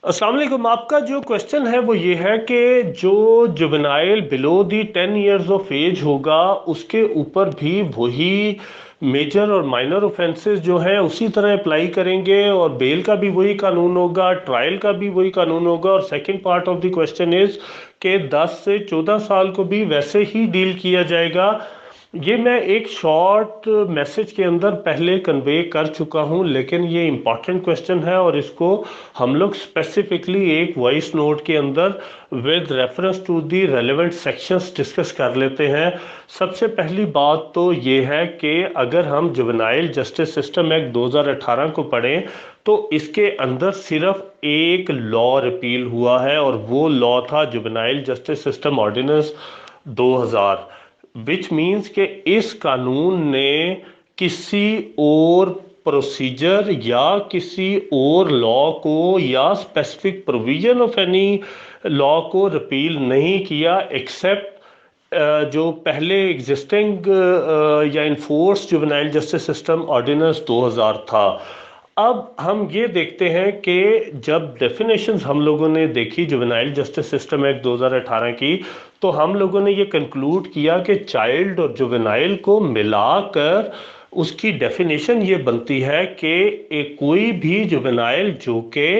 अस्सलाम वालेकुम। आपका जो क्वेश्चन है वो ये है कि जो juvenile below the 10 years of age होगा उसके ऊपर भी वही मेजर और माइनर ऑफेंसेस जो हैं उसी तरह अप्लाई करेंगे, और बेल का भी वही कानून होगा, ट्रायल का भी वही कानून होगा। और second part of the question is कि 10 से 14 साल को भी वैसे ही डील किया जाएगा। ये मैं एक शॉर्ट मैसेज के अंदर पहले कन्वे कर चुका हूँ, लेकिन ये इम्पॉर्टेंट क्वेश्चन है और इसको हम लोग स्पेसिफिकली एक वॉइस नोट के अंदर with reference to the relevant sections discuss कर लेते हैं। सबसे पहली बात तो ये है कि अगर हम जुवेनाइल जस्टिस सिस्टम एक्ट 2018 को पढ़ें तो इसके अंदर सिर्फ एक लॉ रिपील हुआ है, और वो लॉ था juvenile justice system ordinance 2000, which means कि इस कानून ने किसी और प्रोसीजर या किसी और लॉ को या specific provision of any law को रिपील नहीं किया, एक्सेप्ट जो पहले एग्जिस्टिंग या in force juvenile justice system ordinance 2000 था। अब हम ये देखते हैं कि जब डेफिनेशंस हम लोगों ने देखी जुवेनाइल जस्टिस सिस्टम एक्ट 2018 की, तो हम लोगों ने ये कंक्लूड किया कि चाइल्ड और जुवेनाइल को मिलाकर उसकी डेफिनेशन ये बनती है कि एक कोई भी जुवेनाइल जो कि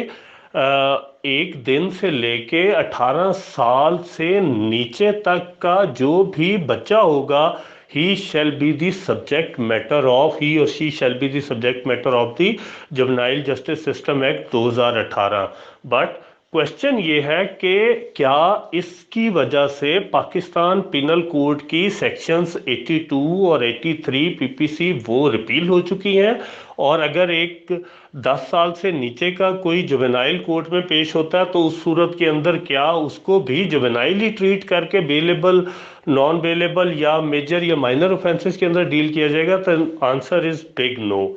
एक दिन से लेके 18 साल से नीचे तक का जो भी बच्चा होगा, he shall be the subject matter of, he और she shall be the subject matter of the juvenile justice system act 2018। But question ये है कि क्या इसकी वजह से पाकिस्तान पिनल कोड की सेक्शंस 82 और 83 पीपीसी वो रिपील हो चुकी हैं, और अगर एक 10 साल से नीचे का कोई जुवेनाइल कोर्ट में पेश होता है तो उस सूरत के अंदर क्या उसको भी जुवेनाइल ही ट्रीट करके बेलेबल, नॉन बेलेबल या मेजर या माइनर ऑफेंसेस के अंदर डील किया जाएगा? तो आंसर इज बिग नो।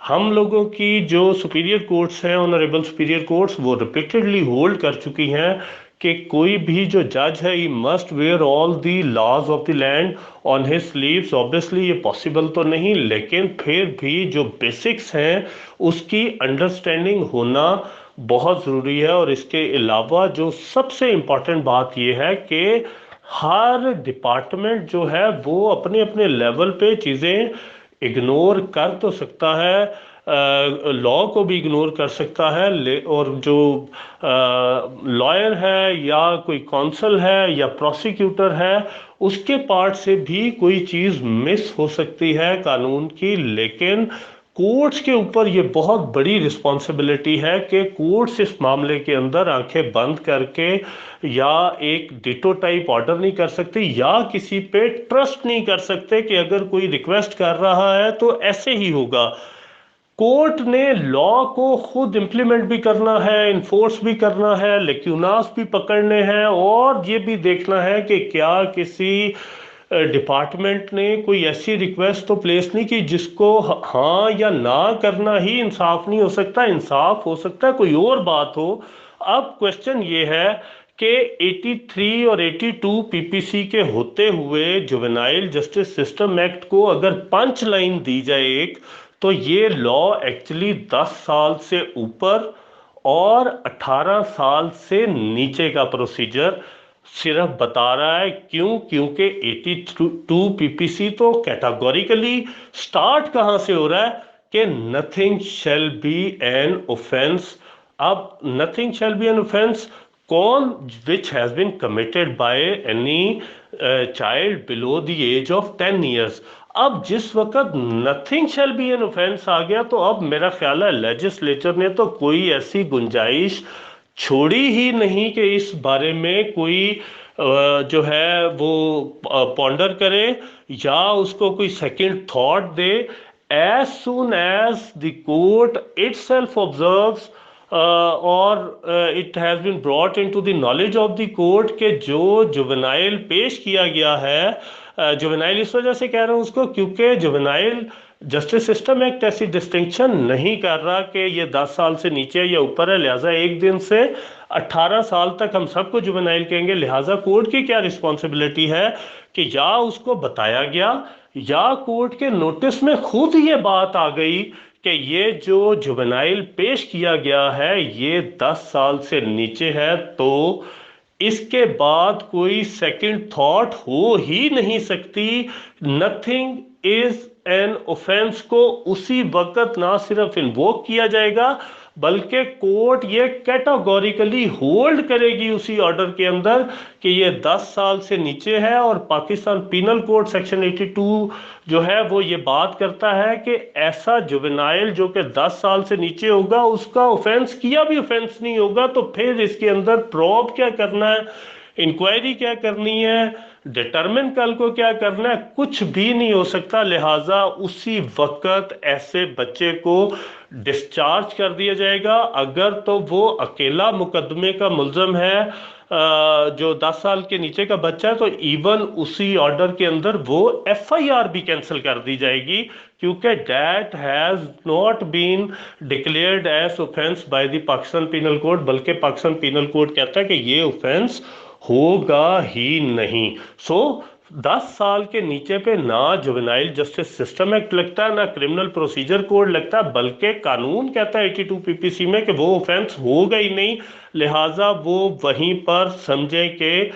हम लोगों की जो सुपीरियर कोर्ट्स हैं, ऑनरेबल सुपीरियर कोर्ट्स, वो रिपीटेडली होल्ड कर चुकी हैं कि कोई भी जो जज है ही must wear all the laws of the land on his sleeves. Obviously ये पॉसिबल तो नहीं, लेकिन फिर भी जो बेसिक्स हैं उसकी अंडरस्टैंडिंग होना बहुत ज़रूरी है। और इसके अलावा जो सबसे इम्पॉर्टेंट बात यह है कि हर डिपार्टमेंट जो है वो अपने अपने लेवल पे चीज़ें इग्नोर कर तो सकता है, लॉ को भी इग्नोर कर सकता है, और जो लॉयर है या कोई कौंसल है या प्रोसिक्यूटर है उसके पार्ट से भी कोई चीज़ मिस हो सकती है कानून की। लेकिन कोर्ट्स के ऊपर ये बहुत बड़ी रिस्पॉन्सिबिलिटी है कि कोर्ट्स इस मामले के अंदर आंखें बंद करके या एक डिटो टाइप ऑर्डर नहीं कर सकते या किसी पे ट्रस्ट नहीं कर सकते कि अगर कोई रिक्वेस्ट कर रहा है तो ऐसे ही होगा। कोर्ट ने लॉ को खुद इंप्लीमेंट भी करना है, इन्फोर्स भी करना है, लेक्यूनास भी पकड़ने हैं, और ये भी देखना है कि क्या किसी डिपार्टमेंट ने कोई ऐसी रिक्वेस्ट तो प्लेस नहीं की जिसको हाँ या ना करना ही इंसाफ नहीं हो सकता। इंसाफ हो सकता है कोई और बात हो। अब क्वेश्चन ये है कि 83 और 82 पीपीसी के होते हुए जुवेनाइल जस्टिस सिस्टम एक्ट को अगर पंच लाइन दी जाए एक, तो ये लॉ एक्चुअली 10 साल से ऊपर और 18 साल से नीचे का प्रोसीजर सिर्फ बता रहा है। क्यों? क्योंकि 82 पीपीसी तो कैटेगोरिकली स्टार्ट कहां से हो रहा है कि nothing shall be an offence. अब nothing shall be an offence कौन? Which has been committed by any child below the age of 10 years. अब जिस वक्त nothing shall be an offence आ गया, तो अब मेरा ख्याल है लेजिस्लेचर ने तो कोई ऐसी गुंजाइश छोड़ी ही नहीं कि इस बारे में कोई जो है वो पॉन्डर करे या उसको कोई सेकंड थॉट दे। As soon as the court itself observes और it has been brought into the knowledge of the court के जो जुवेनाइल पेश किया गया है, जुवेनाइल इस वजह से कह रहा हूँ उसको क्योंकि जुवेनाइल जस्टिस सिस्टम एक्ट ऐसी डिस्टिंक्शन नहीं कर रहा कि ये 10 साल से नीचे या ऊपर है, लिहाजा एक दिन से 18 साल तक हम सबको जुवेनाइल कहेंगे। लिहाजा कोर्ट की क्या रिस्पॉन्सिबिलिटी है कि या उसको बताया गया या कोर्ट के नोटिस में खुद ये बात आ गई कि ये जो जुवेनाइल पेश किया गया है ये 10 साल से नीचे है, तो इसके बाद कोई सेकंड थॉट हो ही नहीं सकती। नथिंग इज एन ऑफेंस को उसी वक्त ना सिर्फ इन्वोक किया जाएगा बल्कि कोर्ट ये कैटेगोरिकली होल्ड करेगी उसी ऑर्डर के अंदर कि ये 10 साल से नीचे है। और पाकिस्तान पीनल कोड सेक्शन 82 जो है वो ये बात करता है कि ऐसा जुवेनाइल जो कि 10 साल से नीचे होगा उसका ऑफेंस किया भी ऑफेंस नहीं होगा, तो फिर इसके अंदर प्रोब क्या करना है, इंक्वायरी क्या करनी है, डिटरमिन कल को क्या करना है, कुछ भी नहीं हो सकता। लिहाजा उसी वक्त ऐसे बच्चे को डिस्चार्ज कर दिया जाएगा। अगर तो वो अकेला मुकदमे का मुलजम है, जो 10 साल के नीचे का बच्चा है, तो इवन उसी ऑर्डर के अंदर वो एफआईआर भी कैंसिल कर दी जाएगी, क्योंकि that has not been declared as offence by the Pakistan penal code, बल्कि पाकिस्तान पीनल कोड कहता है कि ये ऑफेंस होगा ही नहीं। सो 10 साल के नीचे पे ना जुवेनाइल जस्टिस सिस्टम एक्ट लगता है, ना क्रिमिनल प्रोसीजर कोड लगता है, बल्कि कानून कहता है 82 पीपीसी में कि वो ऑफेंस होगा ही नहीं। लिहाजा वो वहीं पर समझे कि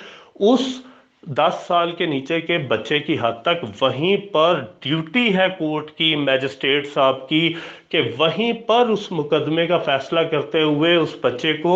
उस 10 साल के नीचे के बच्चे की हद तक वहीं पर ड्यूटी है कोर्ट की, मैजिस्ट्रेट साहब की, कि वहीं पर उस मुकदमे का फैसला करते हुए उस बच्चे को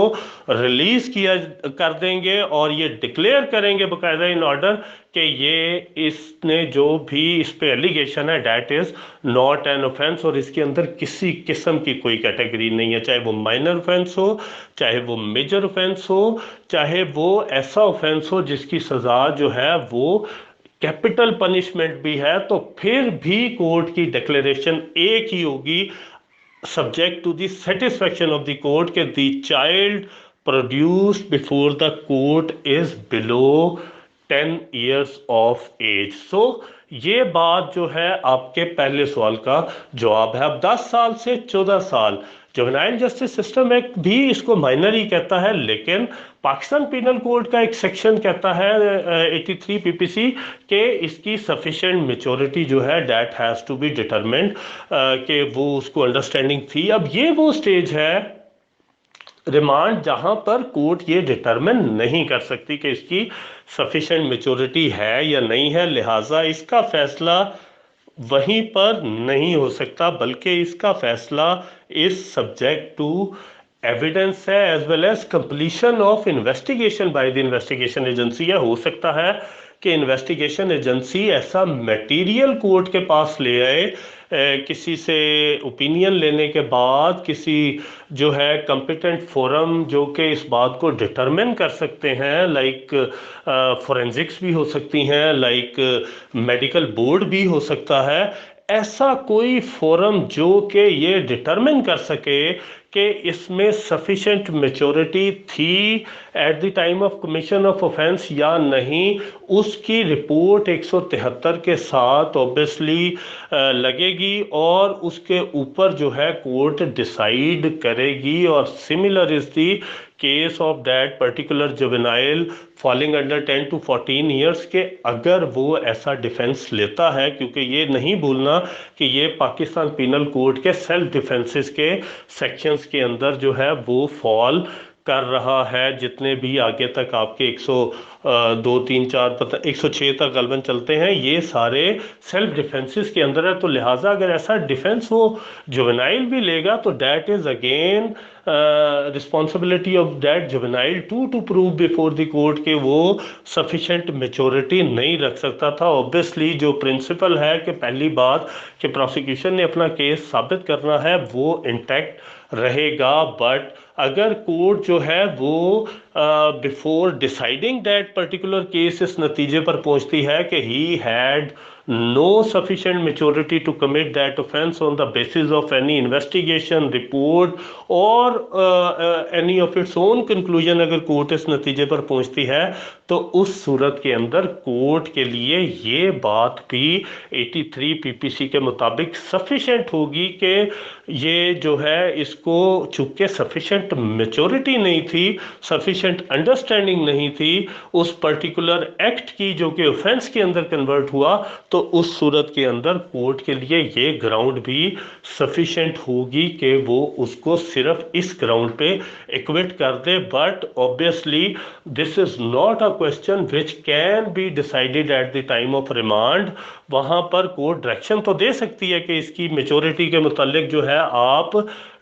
रिलीज किया कर देंगे और ये डिक्लेयर करेंगे बाकायदा इन ऑर्डर कि ये इसने जो भी इस पे एलिगेशन है that is not an offence, और इसके अंदर किसी किस्म की कोई कैटेगरी नहीं है, चाहे वो माइनर ऑफेंस हो, चाहे वो मेजर ऑफेंस हो, चाहे वो ऐसा ऑफेंस हो जिसकी सजा जो है वो कैपिटल पनिशमेंट भी है, तो फिर भी कोर्ट की डिक्लेरेशन एक ही होगी, subject to the satisfaction of the court कि the child produced before the court is below 10 years of age। so ये बात जो है आपके पहले सवाल का जवाब है। अब 10 साल से 14 साल जुवेनाइल जस्टिस सिस्टम एक्ट भी इसको माइनर ही कहता है, लेकिन पाकिस्तान पीनल कोड का एक सेक्शन कहता है 83 पीपीसी के इसकी सफिशिएंट मेच्योरिटी जो है that has to be determined, कि वो उसको अंडरस्टैंडिंग थी। अब ये वो स्टेज है रिमांड जहां पर कोर्ट ये डिटरमिन नहीं कर सकती कि इसकी सफिशिएंट मेच्योरिटी है या नहीं है, लिहाजा इसका फैसला वहीं पर नहीं हो सकता, बल्कि इसका फैसला इज सब्जेक्ट टू एविडेंस है as well as completion of investigation by the investigation agency. या हो सकता है कि इन्वेस्टिगेशन एजेंसी ऐसा मटेरियल कोर्ट के पास ले आए, किसी से ओपिनियन लेने के बाद किसी जो है कॉम्पिटेंट फोरम जो कि इस बात को डिटरमिन कर सकते हैं, लाइक फोरेंसिक्स भी हो सकती हैं, लाइक मेडिकल बोर्ड भी हो सकता है, ऐसा कोई फोरम जो कि ये डिटरमिन कर सके कि इसमें सफिशिएंट मेच्योरिटी थी eight the time of commission of offence या नहीं, उसकी रिपोर्ट 173 के साथ ऑब्वियसली लगेगी और उसके ऊपर जो है कोर्ट डिसाइड करेगी। और similar is the case of that particular juvenile falling under 10 to 14 years के अगर वो ऐसा डिफेंस लेता है, क्योंकि ये नहीं भूलना कि ये पाकिस्तान पीनल कोड के सेल्फ डिफेंसेस के सेक्शंस के अंदर जो है वो फॉल कर रहा है। जितने भी आगे तक आपके 102, 3, 4 पता 106 तक गलबन चलते हैं, ये सारे सेल्फ डिफेंसेस के अंदर है। तो लिहाजा अगर ऐसा डिफेंस वो जुवेनाइल भी लेगा तो that is again responsibility of that juvenile to prove before the court के वो सफिशेंट मेच्योरिटी नहीं रख सकता था। ऑब्वियसली जो प्रिंसिपल है कि पहली बात कि प्रोसिक्यूशन ने अपना केस साबित करना है वो इंटैक्ट रहेगा, बट अगर कोर्ट जो है वो before deciding that particular case इस नतीजे पर पहुंचती है कि he had no sufficient maturity to commit that offense on the basis of any investigation report or any of its own conclusion, अगर कोर्ट इस नतीजे पर पहुंचती है तो उस सूरत के अंदर कोर्ट के लिए ये बात भी 83 पीपीसी के मुताबिक सफिशेंट होगी कि ये जो है इसको चूंकि सफिशेंट मेच्योरिटी नहीं थी, सफिशेंट अंडरस्टैंडिंग नहीं थी उस पर्टिकुलर एक्ट की जो कि ऑफेंस के अंदर कन्वर्ट हुआ, तो तो उस सूरत के अंदर कोर्ट के लिए ये ग्राउंड भी सफिशेंट होगी कि वो उसको सिर्फ इस ग्राउंड पे एक्विट कर दे। But obviously this is not a question which can be decided at the time of remand. वहाँ पर कोर्ट डायरेक्शन तो दे सकती है कि इसकी मेच्योरिटी के मुतालिक जो है आप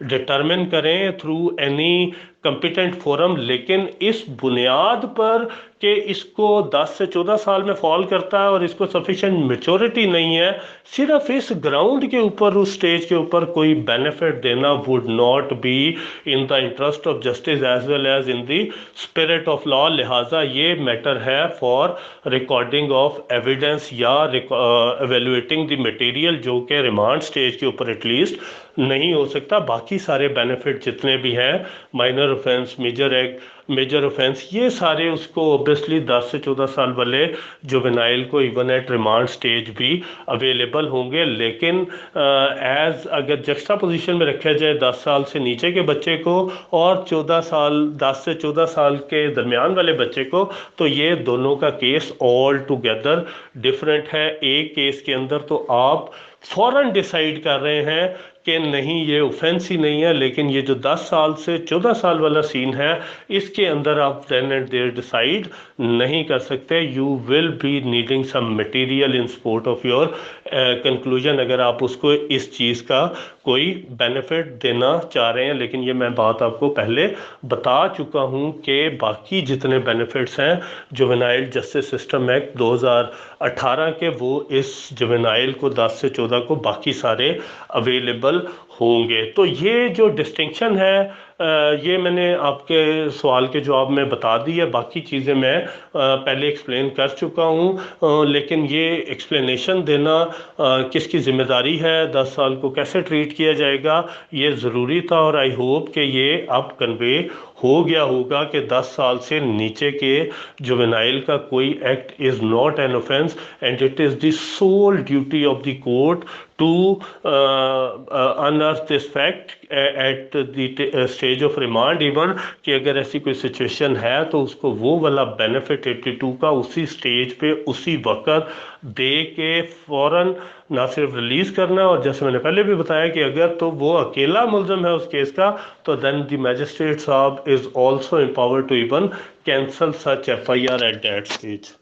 डिटरमिन करें थ्रू एनी कंपिटेंट फोरम, लेकिन इस बुनियाद पर कि इसको 10 से 14 साल में फॉल करता है और इसको सफिशिएंट मेच्योरिटी नहीं है, सिर्फ इस ग्राउंड के ऊपर उस स्टेज के ऊपर कोई बेनिफिट देना would not be in the interest of justice as well as in the spirit of law. लिहाजा ये मैटर है फॉर रिकॉर्डिंग ऑफ एविडेंस या एवेल्युएटिंग द मटेरियल, जो कि रिमांड स्टेज के ऊपर एटलीस्ट नहीं हो सकता। बाकी सारे बेनिफिट जितने भी हैं, माइनर ऑफेंस, मेजर ऑफेंस, ये सारे उसको ऑब्वियसली 10 से 14 साल वाले जुवेनाइल को इवन एट रिमांड स्टेज भी अवेलेबल होंगे। लेकिन एज अगर जक्स्टा पोजीशन में रखा जाए 10 साल से नीचे के बच्चे को और 10 से 14 साल के दरमियान वाले बच्चे को, तो ये दोनों का केस ऑल टुगेदर डिफरेंट है। एक केस के अंदर तो आप फौरन डिसाइड कर रहे हैं कि नहीं ये ऑफेंस ही नहीं है, लेकिन ये जो 10 साल से 14 साल वाला सीन है इसके अंदर आप देन एंड देयर डिसाइड नहीं कर सकते। You will be needing some material in support of your conclusion, अगर आप उसको इस चीज़ का कोई बेनिफिट देना चाह रहे हैं। लेकिन ये मैं बात आपको पहले बता चुका हूँ कि बाकी जितने बेनिफिट्स हैं जुवेनाइल जस्टिस सिस्टम एक्ट 2018 के, वो इस जुवेनाइल को 10 से 14 को बाकी सारे अवेलेबल होंगे। तो ये जो डिस्टिंक्शन है ये मैंने आपके सवाल के जवाब में बता दी है। बाकी चीज़ें मैं पहले एक्सप्लेन कर चुका हूँ, लेकिन ये एक्सप्लेनेशन देना किसकी ज़िम्मेदारी है, 10 साल को कैसे ट्रीट किया जाएगा, ये ज़रूरी था। और आई होप कि ये अब कन्वे हो गया होगा कि 10 साल से नीचे के जुवेनाइल का कोई act is not an offence and it is the sole duty of the court to unearth this fact at the stage of remand even, कि अगर ऐसी कोई सिचुएशन है तो उसको वो वाला बेनिफिट 82 का उसी स्टेज पे उसी वक्त दे के फौरन ना सिर्फ रिलीज करना, और जैसे मैंने पहले भी बताया कि अगर तो वो अकेला मुल्ज़िम है उस केस का, तो देन द मैजिस्ट्रेट साहब is also empowered to even cancel such FIR at that stage.